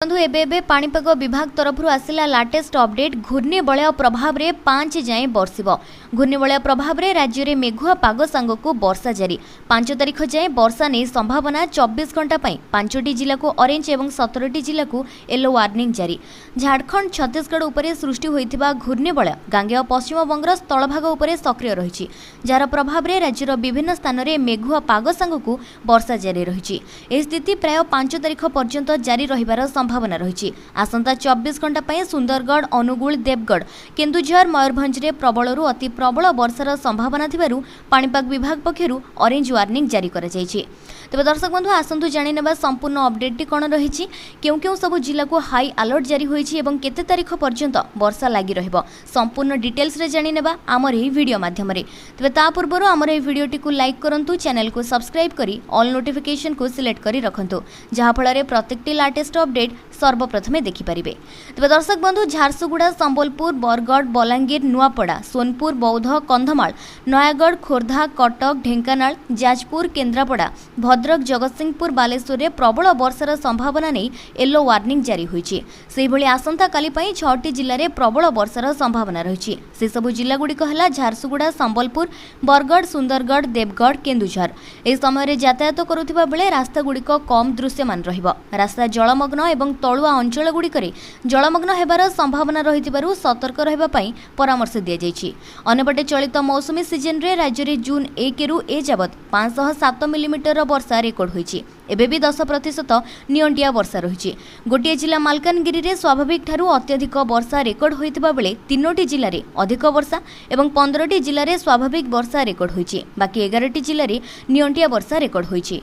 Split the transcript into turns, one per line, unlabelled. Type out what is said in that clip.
बंधु एबे पाणीपाग विभाग तरफ आसिला लाटेस्ट अपडेट घूर्णिबलय प्रभाव में 5 जाए बरसिब। घूर्णिबलय प्रभाव में राज्य में मेघुआ पाग सांगकु वर्षा जारी। 5 तारिख जाए वर्षा नहीं संभावना 24 घंटा 5टी जिला को ऑरेंज और 17टी जिला को येलो वार्निंग जारी। झारखंड छत्तीसगढ़ उपरे सृष्टि होइथिबा घूर्णिबलय गांगेय पश्चिम बंगर स्थलभाग उपरे सक्रिय रही, जार प्रभाव में राज्यर विभिन्न स्थान में मेघुआ पाग सांगकु वर्षा जारी रही। यह स्थिति प्राय 5 तारिख पर्यंत जारी रहिबार संभावना रही। आसंता 24 घंटा पर सुंदरगढ़, अनुगुल, देवगढ़, केन्दुझर, मयूरभंज में प्रबलरू अति प्रबल वर्षार संभावना थिबारु पाणीपाग विभाग पक्षरु ऑरेंज वार्निंग जारी करा जायछि। तेज दर्शक बंधु आसंतु जानिनेबा संपूर्ण अपडेट कौन रही, क्यों सब जिला को हाई अलर्ट जारी होइछि एवं केते तारिख पर्यंत वर्षा लागि रहइबो संपूर्ण डिटेल्स रे जानिनेबा आमर एही वीडियो माध्यम रे। तबे ता पूर्व आमर एही वीडियोटी को लाइक करंतु, चैनल को सब्सक्राइब करी ऑल नोटिफिकेशन को सिलेक्ट करी रखंतु, जहा फଳରେ प्रत्येकटी लाटेस्ट अपडेट सर्वप्रथमे देखि परिबे। तबे दर्शक बंधु झारसुगुड़ा, संबलपुर, बरगढ़, बलांगीर, नुआपड़ा, सोनपुर, बौद्ध, कंधमाल, नयागढ़, खोर्धा, कटक, ढेंकानाल, जाजपुर, केन्द्रापड़ा, भद्रक, जगतसिंहपुर, बालेश्वर में प्रबल वर्षार संभावना नहीं येलो वार्निंग जारी होइछि। सेहि भली आसंता काली पई 6टी जिल्ला रे प्रबल वर्षार संभावना रहिछि। से सब जिल्ला गुड़िक हला झारसुगुड़ा, संबलपुर, बरगढ़, सुंदरगढ़, देवगढ़, केन्दुझर। एहि समय यातायात करुथिबा बेले रास्ता गुड़िक कम दृश्यमान रहिबो। रास्ता जलमग्न एवं तळुआ अंचल गुड़िकरे जलमग्न हेबार संभावना रहिथिबारु सतर्क रहिबा पई परामर्श दिया जायछि। अन्यपटे चलित मौसुमी सीजन रे राज्य रे जून 1 रु ए जाबत 507 मिलीमीटर वर्षा रेकर्ड होइछि। एबे भी 10% नियंटिया वर्षा रही। गोटे जिला मालकानगिरी रे स्वाभाविक ठारू अत्यधिक वर्षा रेकर्ड होइतिबा बेले 3टी जिले में अधिक वर्षा एवं 15टी जिले में स्वाभाविक वर्षा रेकर्ड होइछि। बाकी 11टी जिले में नियंटिया वर्षा रेकर्ड होइछि।